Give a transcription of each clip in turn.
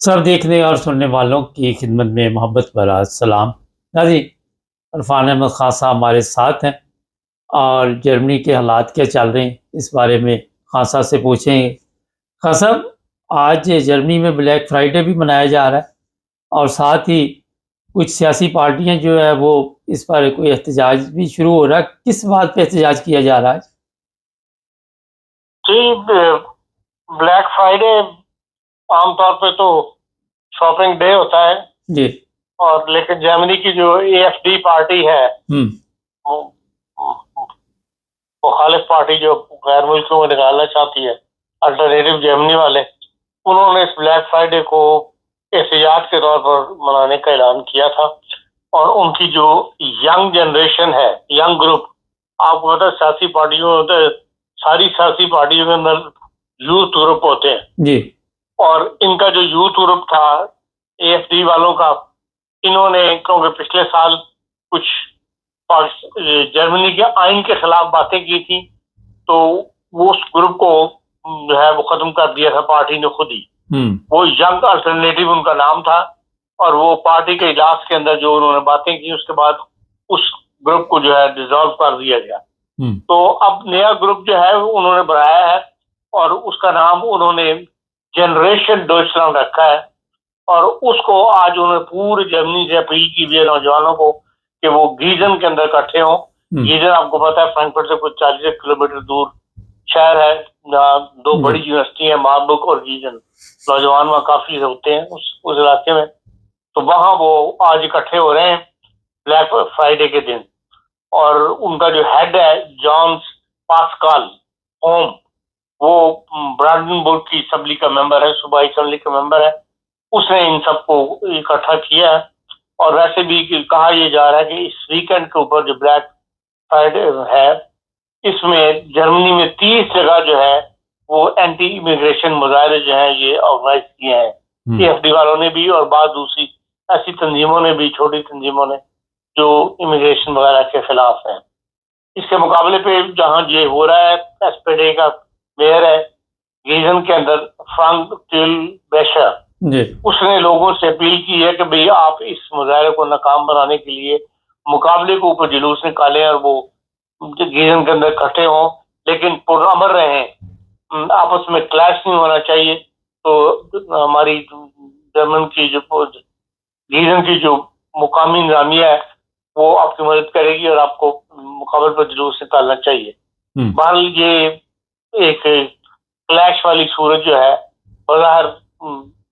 सब देखने और सुनने वालों की खिदमत में मोहब्बत भरा सलाम। नाज़रीन, इरफान अहमद खान साहब हमारे साथ हैं और जर्मनी के हालात क्या चल रहे हैं इस बारे में खान साहब से पूछेंगे। खान साहब, आज जर्मनी में ब्लैक फ्राइडे भी मनाया जा रहा है और साथ ही कुछ सियासी पार्टियां जो है वो इस पर कोई एहतजाज भी शुरू हो रहा है। किस बात पे एहतजाज किया जा रहा है? जी, ब्लैक फ्राइडे आमतौर पे तो शॉपिंग डे होता है जी। और लेकिन जर्मनी की जो एएफडी पार्टी है, वो मुखालिफ पार्टी जो गैर मुल्कों को निकालना चाहती है, अल्टरनेटिव जर्मनी वाले, उन्होंने इस ब्लैक फ्राइडे को एहतिजाज के तौर पर मनाने का ऐलान किया था। और उनकी जो यंग जनरेशन है, यंग ग्रुप, आपको पता है सियासी पार्टियों में सारी सियासी पार्टियों के अंदर यूथ ग्रुप होते हैं जी। और इनका जो यूथ ग्रुप था एएफडी वालों का, इन्होंने क्योंकि पिछले साल कुछ जर्मनी के आइन के खिलाफ बातें की थी, तो वो उस ग्रुप को जो है वो खत्म कर दिया था पार्टी ने खुद ही। वो यंग अल्टरनेटिव उनका नाम था और वो पार्टी के इजलास के अंदर जो उन्होंने बातें की उसके बाद उस ग्रुप को जो है डिसॉल्व कर दिया गया। तो अब नया ग्रुप जो है उन्होंने बनाया है और उसका नाम उन्होंने जनरेशन डॉइचलैंड रखा है। और उसको आज उन्होंने पूरे जर्मनी से अपील की हुई है नौजवानों को कि वो गीजन के अंदर इकट्ठे हों। गीजन आपको पता है फ्रैंकफर्ट से कुछ 40 किलोमीटर दूर शहर है, दो बड़ी यूनिवर्सिटी है, मार्बुर्ग और गीजन। नौजवान वहाँ काफी होते हैं उस इलाके में, तो वहाँ वो आज इकट्ठे हो रहे हैं ब्लैक फ्राइडे के दिन। और उनका जो हेड है जॉन पास्कल होम, वो ब्रांडनबुर्ग की असेंबली का मेंबर है, सूबाई असेंबली का मेंबर है। उसने इन सबको इकट्ठा किया है। और वैसे भी कहा यह जा रहा है कि इस वीकेंड के ऊपर जो ब्लैक फ्राइडे है, इसमें जर्मनी में 30 जगह जो है वो एंटी इमिग्रेशन मुजाहरे जो है ये ऑर्गेनाइज किए हैं एएफडी वालों ने भी और बाद दूसरी ऐसी तंजीमों ने भी, छोटी तंजीमों ने, जो इमिग्रेशन वगैरह के खिलाफ है। इसके मुकाबले पे जहां ये हो रहा है, एसपीडी का मेयर है गीजन के अंदर फ्रांक बेशर, उसने लोगों से अपील की है कि भाई आप इस मुजाहरे को नाकाम बनाने के लिए मुकाबले के ऊपर जुलूस निकालें और वो गीजन के अंदर इकट्ठे हों, लेकिन पुरअमन रहें, आपस में क्लैश नहीं होना चाहिए। तो हमारी जर्मन की जो गीजन की जो मुकामी इंतजामिया है वो आपकी मदद करेगी और आपको मुकाबले पर जुलूस निकालना चाहिए। बहरहाल ये एक क्लैश वाली सूरत जो है बाहर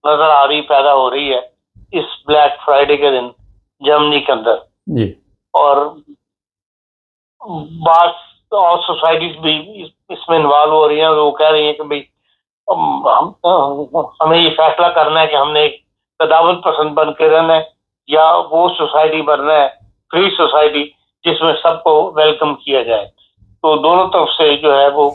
नजर आ रही, पैदा हो रही है इस ब्लैक फ्राइडे के दिन जर्मनी के अंदर जी। और बात और सोसाइटीज भी इसमें इन्वॉल्व हो रही हैं। वो कह रही हैं कि भाई हमें ये फैसला करना है कि हमने एक तदावत पसंद बन के रहना है या वो सोसाइटी बनना है फ्री सोसाइटी जिसमें सबको वेलकम किया जाए। तो दोनों तरफ से जो है वो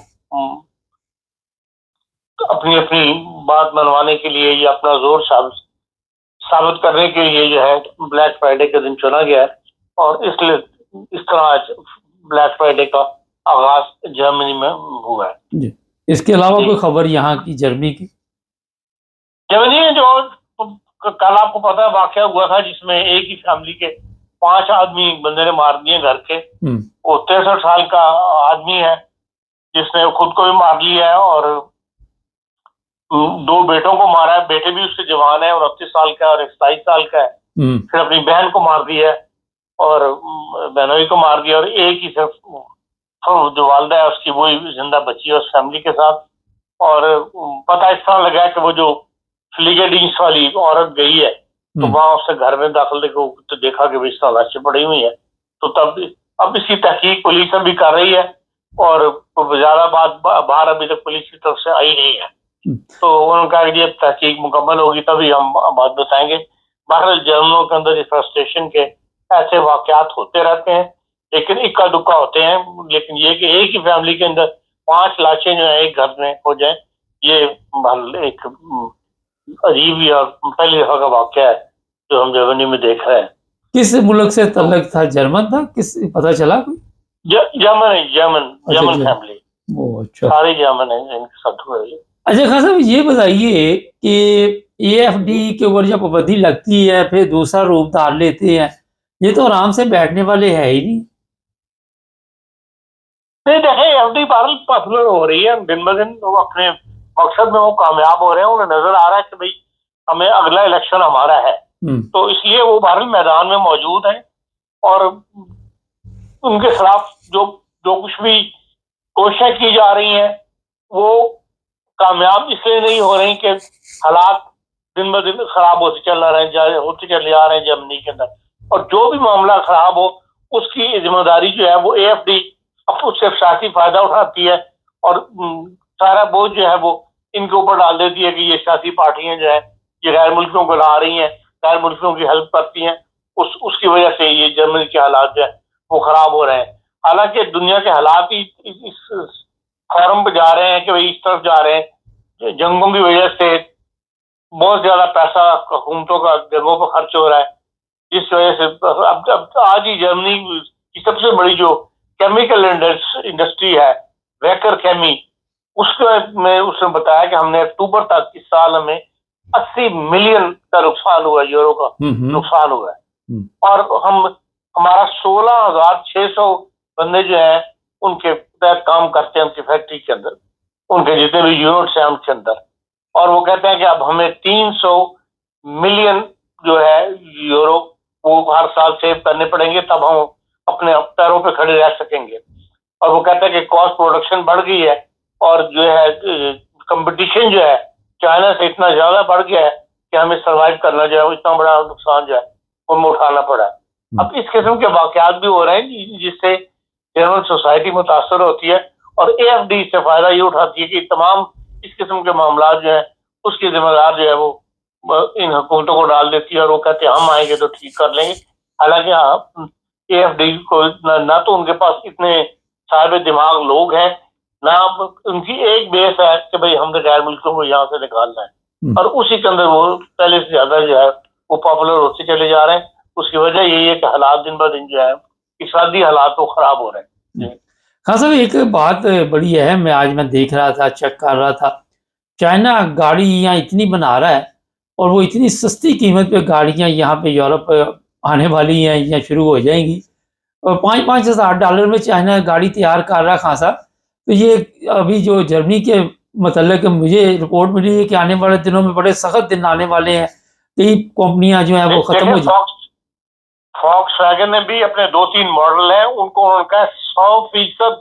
अपनी अपनी बात मनवाने के लिए या अपना जोर साबित करने के लिए जो है ब्लैक फ्राइडे के दिन चुना गया है। और इसलिए इस तरह आज ब्लैक फ्राइडे का आगाज जर्मनी में हुआ है जी। इसके अलावा कोई खबर यहाँ की जर्मनी की? जर्मनी में जो कल आपको पता है वाकया हुआ था जिसमें एक ही फैमिली के 5 आदमी बंदे ने मार दिए घर के। वो 63 साल का आदमी है जिसने खुद को भी मार लिया है और 2 बेटों को मारा है। बेटे भी उसके जवान है, 29 साल का और 27 साल का है। फिर अपनी बहन को मार दिया और बहनोई को मार दिया और एक ही सिर्फ जो वालदा है उसकी वो जिंदा बची है उस फैमिली के साथ। और पता इस तरह लगा कि वो जो फ्लिगेडिंग्स वाली औरत गई है तो वहां उससे घर में दाखिल तो देखा कि इस तरह लाशें पड़ी हुई है। तो तब अब इसकी तहकीक पुलिस भी कर रही है और ज्यादा बात बाहर अभी तक पुलिस की तरफ से आई नहीं है। तो उन्होंने कहा कि जब तहकीक मुकम्मल होगी तभी हम बात बताएंगे। बहरहाल जर्मनों के अंदर फ्रस्ट्रेशन के ऐसे वाकयात होते रहते हैं, लेकिन इक्का दुक्का होते हैं। लेकिन ये कि एक ही फैमिली के अंदर 5 लाशें जो है एक घर में हो जाए, ये एक अजीब और पहली दफा का वाकया है जो हम जर्मनी में देख रहे हैं। किस मुल्क से तल्लक था? जर्मन था? किस पता चला कोई? German family. अच्छा। सारे जर्मन है इनके साथ हुए। अच्छा खान साहब ये बताइए कि एएफडी के ऊपर जब पाबंदी लगती है फिर दूसरा रूप धार लेते हैं, ये तो आराम से बैठने वाले है ही नहीं। नहीं देखें, एफडी बहरहाल पॉपुलर हो रही है दिन ब दिन, वो अपने मकसद में वो कामयाब हो रहे हैं, उन्हें नजर आ रहा है कि भाई हमें अगला इलेक्शन हमारा है, तो इसलिए वो बहरहाल मैदान में मौजूद है। और उनके खिलाफ जो जो कुछ भी कोशिशें की जा रही हैं वो कामयाब इसलिए नहीं हो रही कि हालात दिन ब दिन खराब होते चले आ रहे हैं जर्मनी के अंदर, और जो भी मामला खराब हो उसकी जिम्मेदारी जो है वो एएफडी अब उससे सियासी फायदा उठाती है और सारा बोझ जो है वो इनके ऊपर डाल देती है कि ये सियासी पार्टियां जो है ये गैर मुल्कियों को ला रही हैं, गैर मुल्कियों की हेल्प करती हैं, उसकी वजह से ये जर्मनी के हालात जो है वो खराब हो रहे हैं। हालांकि दुनिया के हालात ही इस फॉरम पे जा रहे हैं कि भाई इस तरफ जा रहे हैं, जंगों की वजह से बहुत ज्यादा पैसा हुकूमतों का जगहों पर खर्च हो रहा है, जिस वजह से अब आज ही जर्मनी की सबसे बड़ी जो केमिकल इंडस्ट्री है वैकर केमी, उसमें उसने बताया कि हमने अक्टूबर तक इस साल हमें 80 मिलियन का नुकसान हुआ, यूरो का नुकसान हुआ है, और हमारा 16,600 बंदे जो है उनके तहत काम करते हैं उनकी फैक्ट्री के अंदर, उनके जितने भी यूनिट्स हैं उनके अंदर, और वो कहते हैं कि अब हमें 300 मिलियन जो है यूरो वो हर साल सेव करने पड़ेंगे, तब हम अपने पैरों पे खड़े रह सकेंगे। और वो कहते हैं कि कॉस्ट प्रोडक्शन बढ़ गई है और जो है कंपटीशन जो है चाइना से इतना ज्यादा बढ़ गया है कि हमें सरवाइव करना जो है वो इतना बड़ा नुकसान जो है वो हमें उठाना पड़ा है। अब इस किस्म के वाकयात भी हो रहे हैं जिससे जर्मन सोसाइटी मुतासर होती है, और एएफडी से फायदा ये उठाती है कि तमाम इस किस्म के मामला जो है उसकी जिम्मेदार जो है वो इन हुकूमतों को डाल देती है, और वो कहते हैं हम आएंगे तो ठीक कर लेंगे। हालांकि हाँ, एएफडी को ना तो उनके पास इतने साहिब दिमाग लोग हैं, ना उनकी एक बेस है कि भाई हमने गैर मुल्कों को यहाँ से निकालना है, और उसी के अंदर वो पहले से ज्यादा जो है वो पॉपुलर होते चले जा रहे हैं। उसकी वजह यही है कि हालात दिन ब दिन जो है इकतसादी हालात तो खराब हो रहे हैं। हाँ साहब एक बात बड़ी अहम है, आज मैं देख रहा था, चेक कर रहा था, चाइना गाड़ी यहाँ इतनी बना रहा है और वो इतनी सस्ती कीमत पे गाड़ियाँ यहाँ पे यूरोप आने वाली हैं या शुरू हो जाएंगी, और 5-5 हज़ार डॉलर में चाइना गाड़ी तैयार कर रहा खां साहब। तो ये अभी जो जर्मनी के मतलब मुझे रिपोर्ट मिली है कि आने वाले दिनों में बड़े सख्त दिन आने वाले हैं, कई कंपनियां जो है वो खत्म हो जाए। फॉक्सवैगन ने भी अपने 2-3 मॉडल हैं, उनका 100%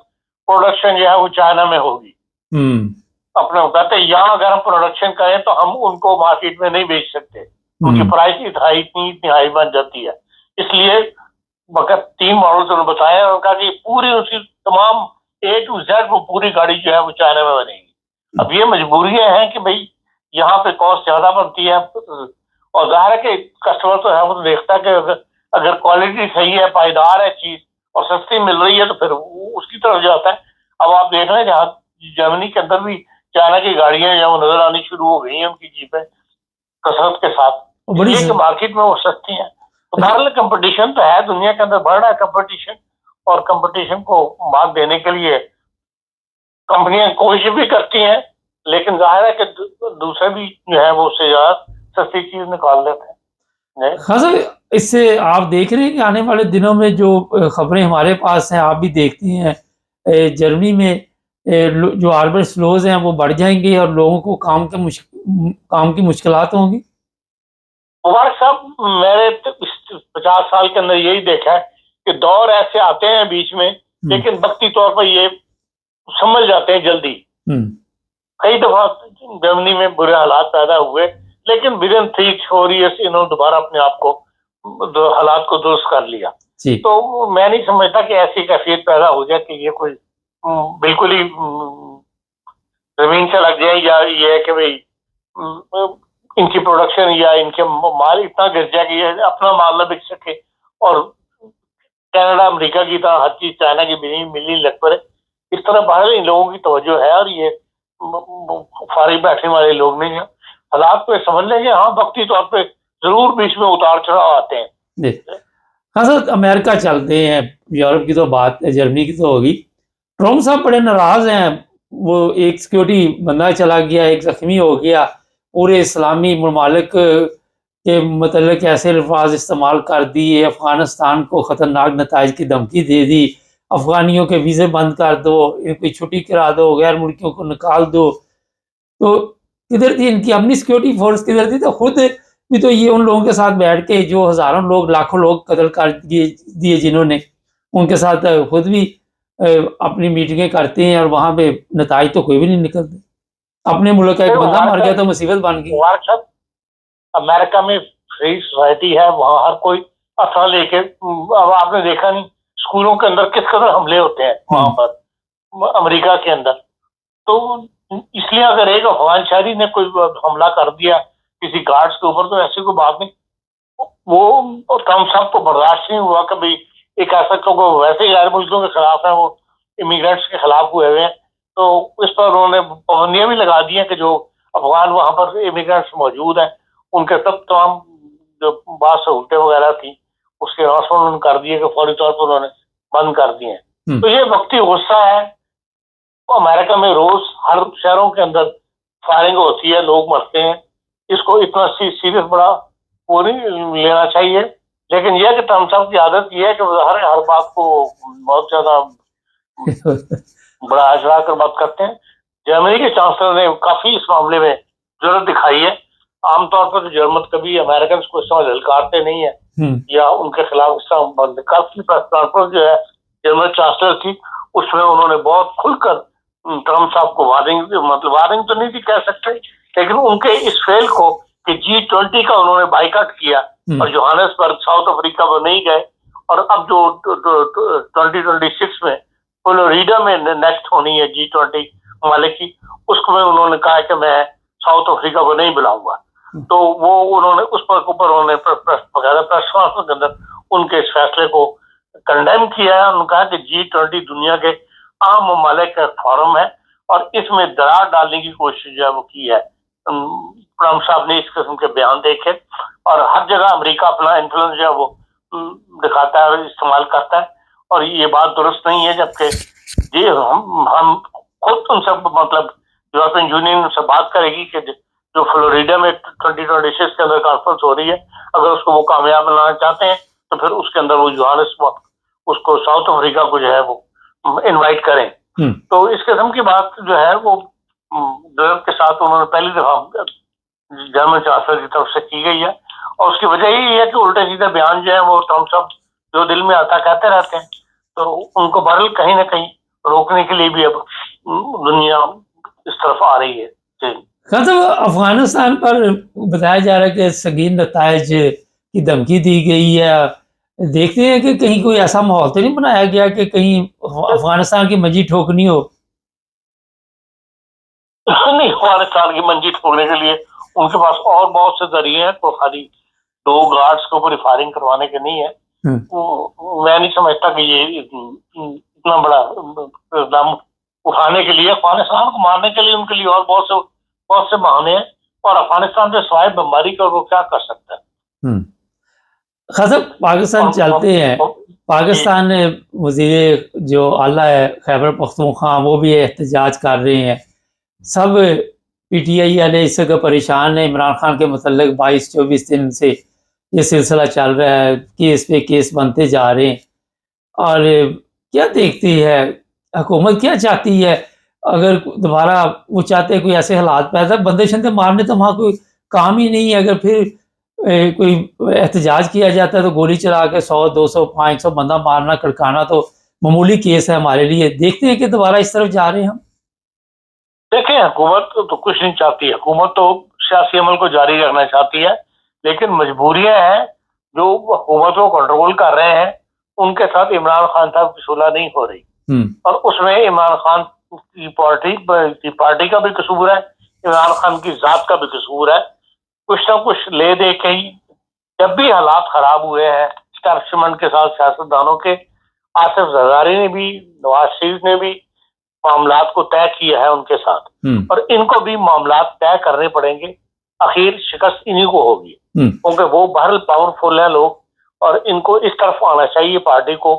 प्रोडक्शन जो है वो चाइना में होगी। अपने कहते हैं यहाँ अगर हम प्रोडक्शन करें तो हम उनको मार्केट में नहीं बेच सकते, उनकी प्राइस इतनी हाई बन जाती है। इसलिए 3 मॉडल्स उन्होंने बताया और कहा कि पूरी उसकी तमाम A to Z वो पूरी गाड़ी जो है वो चाइना में बनेगी। अब ये मजबूरियां हैं कि भाई यहाँ पे कॉस्ट ज्यादा बनती है, और जाहिर है कि कस्टमर तो है वो तो देखता है कि अगर क्वालिटी सही है, पायदार है चीज और सस्ती मिल रही है तो फिर उसकी तरफ जाता है। अब आप देख रहे हैं जहाँ जर्मनी के अंदर भी चाइना की गाड़ियां जो नजर आनी शुरू हो गई हैं, उनकी जीपें कसरत के साथ, इसलिए मार्केट में वो सस्ती हैं। तो बहरहाल कंपटीशन तो है, दुनिया के अंदर बढ़ रहा है कंपटीशन, और कंपटीशन को मात देने के लिए कंपनियां कोशिश भी करती हैं, लेकिन जाहिर है कि दूसरे भी जो है वो उससे ज्यादा सस्ती चीज निकाल लेते हैं। हाँ सर, इससे आप देख रहे हैं कि आने वाले दिनों में जो खबरें हमारे पास हैं, आप भी देखती हैं, जर्मनी में जो आर्बर स्लोज हैं वो बढ़ जाएंगे और लोगों को काम की मुश्किलात होंगी। मुबारक साहब, मैंने 50 साल के अंदर यही देखा है कि दौर ऐसे आते हैं बीच में, लेकिन वक्ती तौर पर ये समझ जाते हैं जल्दी। कई दफा जर्मनी में बुरे हालात पैदा हुए, लेकिन विदिन 3-4 ईयर्स इन्होंने दोबारा अपने आप को हालात को दुरुस्त कर लिया। तो मैं नहीं समझता कि ऐसी कैफियत पैदा हो जाए कि ये कोई बिल्कुल ही जमीन से लग जाए, या ये है कि भाई इनकी प्रोडक्शन या इनके माल इतना गिर जाए कि ये अपना माल न बिक सके, और कनाडा अमेरिका की तरह हर चीज चाइना की मिलनी लग पड़े। इस तरह बाहर इन लोगों की तवज्जो है, और ये फारिग बैठने वाले लोग नहीं है। हालात को समझ लेंगे, हाँ वक्ती तौर पे जरूर बीच में उतार चढ़ाव आते हैं। हाँ सर, अमेरिका चलते हैं, यूरोप की तो बात है, जर्मनी की तो होगी। ट्रम्प साहब बड़े नाराज हैं, वो एक सिक्योरिटी बंदा चला गया, एक ज़ख्मी हो गया। पूरे इस्लामी ममालिक के मतलब ऐसे अल्फाज इस्तेमाल कर दिए, अफ़गानिस्तान को ख़तरनाक नताइज की धमकी दे दी, अफ़गानियों के वीज़े बंद कर दो, इनकी छुट्टी करा दो, गैर मुल्कियों को निकाल दो। तो किधर थी इनकी अपनी सिक्योरिटी फोर्स, किधर थी? तो खुद भी तो ये उन लोगों के साथ बैठ के जो हज़ारों लोग, लाखों लोग कत्ल कर दिए जिन्होंने, उनके साथ खुद भी अपनी मीटिंगें करते हैं और वहाँ पे नताइज तो कोई भी नहीं निकलते। अपने मुल्क का एक बंदा मर गया तो मुसीबत बन गई। अमेरिका में फ्री सोसाइटी है, वहाँ हर कोई असला लेके, अब आपने देखा नहीं स्कूलों के अंदर किस कदर हमले होते हैं वहां पर अमेरिका के अंदर। तो इसलिए अगर एक अफगान शहरी ने कोई हमला कर दिया किसी गार्ड्स के ऊपर तो ऐसी कोई बात नहीं, वो हम सबको बर्दाश्त नहीं हुआ कभी एक ऐसा, क्योंकि वैसे ही गैर मुल्कियों के खिलाफ है, वो इमिग्रेंट्स के खिलाफ हुए हुए हैं, तो इस पर उन्होंने पाबंदियां भी लगा दी हैं कि जो अफगान वहां पर इमिग्रेंट्स मौजूद हैं उनके सब तमाम जो बात सहूलतें वगैरह थी उसके अनाउंसमेंट उन्होंने कर दिए कि फौरी तौर पर उन्होंने बंद कर दिए हैं। तो ये वक्ती गुस्सा है। तो अमेरिका में रोज हर शहरों के अंदर फायरिंग होती है, लोग मरते हैं, इसको इतना सीरियस बड़ा वो नहीं लेना चाहिए। लेकिन यह कि ट्रम्प साहब की आदत यह है कि हर बात को बहुत ज्यादा बड़ा चढ़ा कर बात करते हैं। जर्मनी के चांसलर ने काफी इस मामले में जरूरत दिखाई है। आमतौर पर तो जर्मन कभी अमेरिकन को इस समय ललकारते नहीं है या उनके खिलाफ इस समय काफी प्रेस कॉन्फ्रेंस जो है जर्मन चांसलर की, उसमें उन्होंने बहुत खुलकर ट्रम्प साहब को वार्निंग, मतलब वार्निंग तो नहीं थी कह सकते, लेकिन उनके इस फेल को कि G20 का उन्होंने बाइकाट किया और जोहान्सबर्ग साउथ अफ्रीका में नहीं गए, और अब जो 2026 में फ्लोरिडा में नेक्स्ट होनी है G20 ममालिक की, उसमें उन्होंने कहा कि मैं साउथ अफ्रीका को नहीं बुलाऊंगा। तो वो उन्होंने उस पर ऊपर उन्होंने प्रेस कॉन्फ्रेंस के अंदर उनके इस फैसले को कंडेम किया है। उन्होंने कहा कि G20 दुनिया के आम ममालिक का फोरम है और इसमें दरार डालने की कोशिश जो है वो की है। ट्रम्प साहब ने इस किस्म के बयान देखे और हर जगह अमेरिका अपना इन्फ्लुएंस जो है वो दिखाता है और इस्तेमाल करता है, और ये बात दुरुस्त नहीं है। जबकि ये हम खुद उनसे, मतलब यूरोपियन यूनियन उनसे बात करेगी कि जो फ्लोरिडा में 2026 के अंदर कॉन्फ्रेंस हो रही है, अगर उसको वो कामयाब बनाना चाहते हैं तो फिर उसके अंदर वो जोहान्सबर्ग उसको साउथ अफ्रीका को जो है वो इनवाइट करें। तो इस किस्म की बात जो है वो यूरोप के साथ उन्होंने पहली दफा जर्मन चांसलर की तरफ से की गई है, और उसकी वजह यही है कि उल्टे सीधे बयान जो है वो ट्रम्प साहब जो दिल में आता कहते रहते हैं, तो उनको बहरहाल कहीं ना कहीं रोकने के लिए भी अब दुनिया इस तरफ आ रही है। मतलब अफगानिस्तान पर बताया जा रहा है कि संगीन नताइज की धमकी दी गई है। देखते हैं कि कहीं कोई ऐसा माहौल तो नहीं बनाया गया कि कहीं अफगानिस्तान की मंजी ठोकनी हो। नहीं, अफगानिस्तान की मंजी ठोकने के लिए उनके पास और बहुत से जरिए हैं, तो खाली 2 गार्ड्स के ऊपर फायरिंग करवाने के नहीं है। मैं नहीं समझता कि ये इतना बड़ा कदम उठाने के लिए, अफगानिस्तान को मारने के लिए उनके लिए और बहुत से बहाने हैं, और अफगानिस्तान से स्वाय बमबारी कर वो क्या कर सकता है। खासा पाकिस्तान चलते हैं, पाकिस्तान वजीर जो आला है खैबर पख्तूनख्वा वो भी एहतजाज कर रहे हैं। सब PTI वाले इस जगह परेशान है। इमरान खान के मतलब 22-24 दिन से ये सिलसिला चल रहा है, केस पे केस बनते जा रहे हैं। और क्या देखती है हुकूमत, क्या चाहती है? अगर दोबारा वो चाहते हैं कोई ऐसे हालात पैदा, बंदे शंदे मारने तो वहाँ कोई काम ही नहीं है। अगर फिर कोई एहतजाज किया जाता है तो गोली चला के 100-200-500 बंदा मारना कड़काना तो मामूली केस है हमारे लिए। देखते हैं कि दोबारा इस तरफ जा रहे हैं हम। देखें, हुकूमत तो कुछ नहीं चाहती, हुकूमत तो सियासी अमल को जारी रखना चाहती है, लेकिन मजबूरियां हैं जो हुकूमत को कंट्रोल कर रहे हैं, उनके साथ इमरान खान साहब की सुलह नहीं हो रही, और उसमें इमरान खान की पार्टी का भी कसूर है, इमरान खान की जात का भी कसूर है। कुछ ना कुछ ले दे के ही जब भी हालात खराब हुए हैं एस्टैब्लिशमेंट के साथ सियासतदानों के, आसिफ जरदारी ने भी, नवाज शरीफ ने भी मामलात को तय किया है उनके साथ, और इनको भी मामलात तय करने पड़ेंगे। आखिर शिकस्त इन्हीं को होगी, क्योंकि वो बहरहाल पावरफुल है लोग, और इनको इस तरफ आना चाहिए, पार्टी को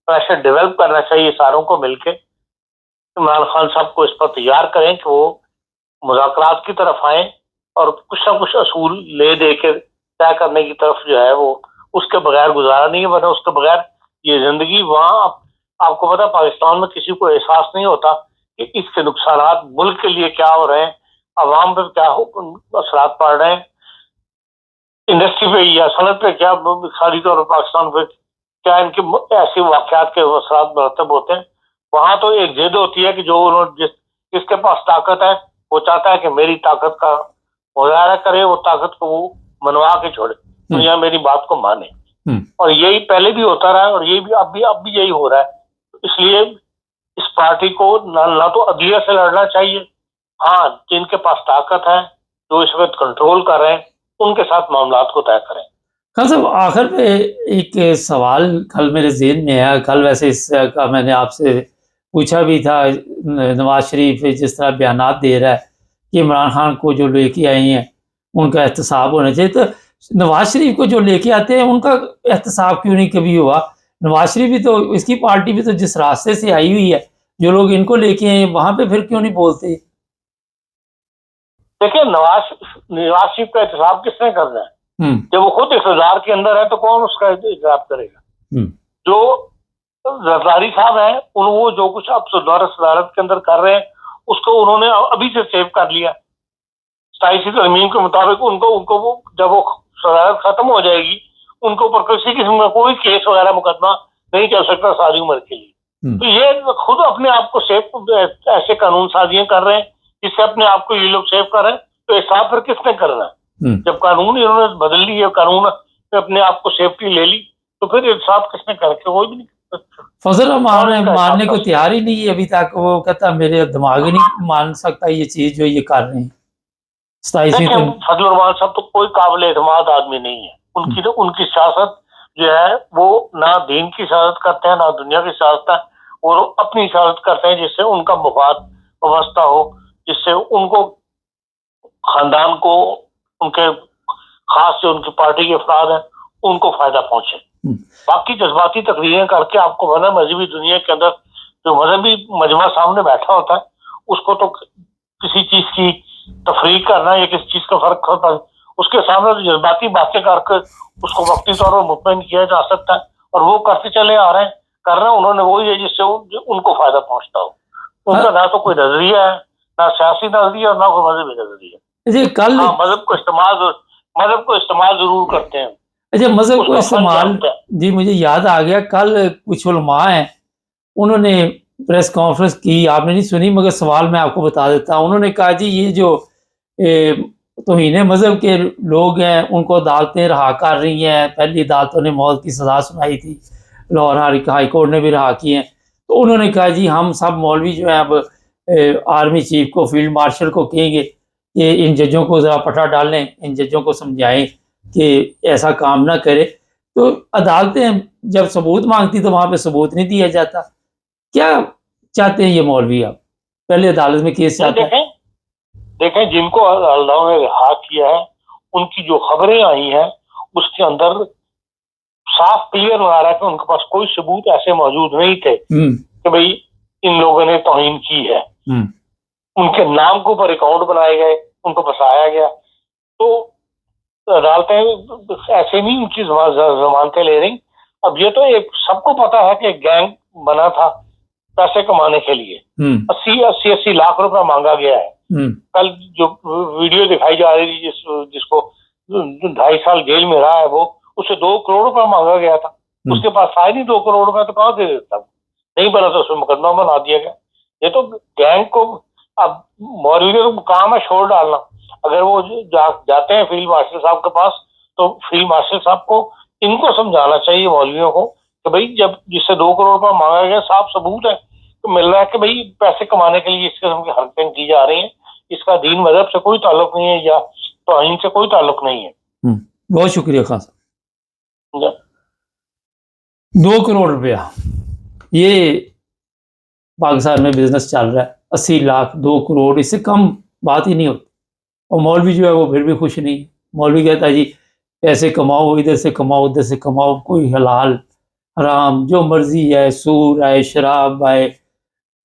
प्रेशर डेवलप करना चाहिए सारों को मिलके इमरान खान साहब को इस पर तैयार करें कि वो मुज़ाकरात की तरफ आए और कुछ ना कुछ असूल ले दे के तय करने की तरफ जो है वो, उसके बगैर गुजारा नहीं है, वरना उसके बगैर ये जिंदगी वहाँ आपको पता पाकिस्तान में किसी को एहसास नहीं होता कि इसके नुकसान मुल्क के लिए क्या हो रहे हैं, अवाम पर क्या असरात पड़ रहे हैं, इंडस्ट्री पे या सनत पे क्या, खाली तौर पर पाकिस्तान पे क्या इनके ऐसे वाकयात के असरात मरतब होते हैं। वहां तो एक जिद होती है कि जो उन्होंने जिसके पास ताकत है वो चाहता है कि मेरी ताकत का मुजाहरा करे, वो ताकत को वो मनवा के छोड़े, दुनिया मेरी बात को माने। और यही पहले भी होता रहा है और ये भी अब भी यही हो रहा है। इसलिए इस पार्टी को ना तो अदलिया से लड़ना चाहिए, हाँ जिनके पास ताकत है, जो इस वक्त कंट्रोल कर रहे हैं, उनके साथ मामलात को तय करें। खान साहब आखिर में एक सवाल कल मेरे ज़हन में है, कल वैसे इसका मैंने आपसे पूछा भी था, नवाज शरीफ जिस तरह बयानात दे रहा है कि इमरान खान को जो लेके आए हैं उनका एहतसाब होना चाहिए, तो नवाज शरीफ को जो लेके आते हैं उनका एहतसाब क्यों नहीं कभी हुआ? नवाज शरीफ भी तो, इसकी पार्टी भी तो जिस रास्ते से आई हुई है, जो लोग इनको लेके आए वहां पे फिर क्यों नहीं बोलते? देखिए नवाज शरीफ का एहतसाब किसने करना है? जब वो खुद इक़्तिदार के अंदर है तो कौन उसका एहतसाब करेगा? जो जरदारी साहब हैं वो जो कुछ अब सदारत के अंदर कर रहे हैं उसको उन्होंने अभी से सेव कर लिया। 27 तरमीम के मुताबिक उनको वो जब वो सदारत खत्म हो जाएगी उनके ऊपर किसी किस्म का कोई केस वगैरह मुकदमा नहीं चल सकता सारी उम्र के लिए। तो ये खुद अपने आप को सेव ऐसे कानून साजियां कर रहे हैं जिससे अपने आप को ये लोग सेव कर रहे हैं। तो हिसाब फिर किसने करना है? जब कानून इन्होंने बदल ली है, कानून अपने आप को सेफ्टी ले ली, तो फिर हिसाब किसने करके? कोई भी नहीं। फजल मानने को तैयार ही नहीं है अभी तक, वो कहता मेरे दिमाग ही नहीं मान सकता ये चीज जो ये कर रहे हैं। फजल रहमान साहब तो कोई काबिल एतमाद आदमी नहीं है। उनकी सियासत जो है वो ना दीन की सियासत करते हैं ना दुनिया की सियासत है, और अपनी सियासत करते हैं जिससे उनका मफाद वाबस्ता हो, जिससे उनको खानदान को, उनके खास जो उनकी पार्टी के अफराद हैं उनको फायदा पहुंचे। बाकी जज्बाती तकरीरें करके आपको पता मजहबी दुनिया के अंदर जो मजहबी मजमा सामने बैठा होता है उसको तो किसी चीज की तफरीक करना या किसी चीज का फर्क होता है, उसके सामने तो जज्बाती बातें करके उसको वक्ती तौर पर मुतमईन किया जा सकता है, और वो करते चले आ रहे हैं, कर रहे हैं उन्होंने वही है जिससे उनको फायदा पहुंचता हो। उनका ना तो कोई नजरिया है, ना सियासी नजरिया और ना कोई मजहबी नजरिया। कल मजहब को इस्तेमाल जरूर करते हैं। अच्छा, मजहब को इस्तेमाल, जी मुझे याद आ गया, कल कुछ उलमा हैं उन्होंने प्रेस कॉन्फ्रेंस की, आपने नहीं सुनी मगर सवाल मैं आपको बता देता हूँ। उन्होंने कहा जी ये जो तौहीन मजहब के लोग हैं उनको अदालतें रहा कर रही हैं, पहली अदालतों ने मौत की सज़ा सुनाई थी, लाहौर हाई कोर्ट ने भी रहा की हैं। तो उन्होंने कहा जी हम सब मौलवी जो हैं अब आर्मी चीफ को, फील्ड मार्शल को कहेंगे कि इन जजों को ज़रा पटा डालें, इन जजों को समझाएं कि ऐसा काम ना करे। तो अदालतें जब सबूत मांगती तो वहाँ पे सबूत नहीं दिया जाता। क्या चाहते हैं ये मौलवी? आप पहले अदालत में केस चाहते हैं? देखें जिनको अल्लाह ने रिहा किया है उनकी जो खबरें आई हैं उसके अंदर साफ क्लियर नजर आ रहा है कि उनके पास कोई सबूत ऐसे मौजूद नहीं थे कि भाई इन लोगों ने तौहीन की है। उनके नाम के ऊपर अकाउंट बनाए गए, उनको फंसाया गया। तो अदालतें ऐसे नहीं उनकी जमानतें ले रही। अब ये तो एक सबको पता है कि एक गैंग बना था पैसे कमाने के लिए, 80 लाख रुपया मांगा गया है। कल जो वीडियो दिखाई जा रही थी जिसको 2.5 साल जेल में रहा है वो, उसे 2 करोड़ रुपया मांगा गया था। उसके पास आए नहीं 2 करोड़ रुपया, तो कहाँ से देता? नहीं बना तो उसमें मुकदमा बना दिया गया। ये तो गैंग को, अब मौलवी का काम है शोर डालना। अगर वो जाते हैं फील्ड मार्शल साहब के पास तो फील्ड मार्शल साहब को इनको समझाना चाहिए मौलवियों को कि भाई जब जिससे 2 करोड़ रुपया मांगा गया, साफ सबूत है तो मिल रहा है कि भाई पैसे कमाने के लिए इस किस्म की हरकतें की जा रही हैं, इसका दीन मजहब से कोई ताल्लुक नहीं है या तौहीन से कोई ताल्लुक नहीं है। बहुत शुक्रिया खान साहब। 2 करोड़ रुपया ये पाकिस्तान में बिजनेस चल रहा है, 80 लाख 2 करोड़, इससे कम बात ही नहीं होती। और मौलवी जो है वो फिर भी खुश नहीं। मौलवी कहता है जी पैसे कमाओ, इधर से कमाओ उधर से कमाओ, कोई हलाल हराम जो मर्जी है, सूर आए शराब आए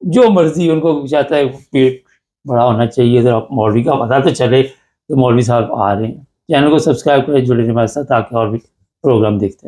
जो मर्जी उनको चाहता है पेट बड़ा होना चाहिए, अगर आप मौलवी का पता तो चले तो मौलवी साहब आ रहे हैं। चैनल को सब्सक्राइब करें, जुड़े रहिए हमारे साथ ताकि और भी प्रोग्राम देखते हैं।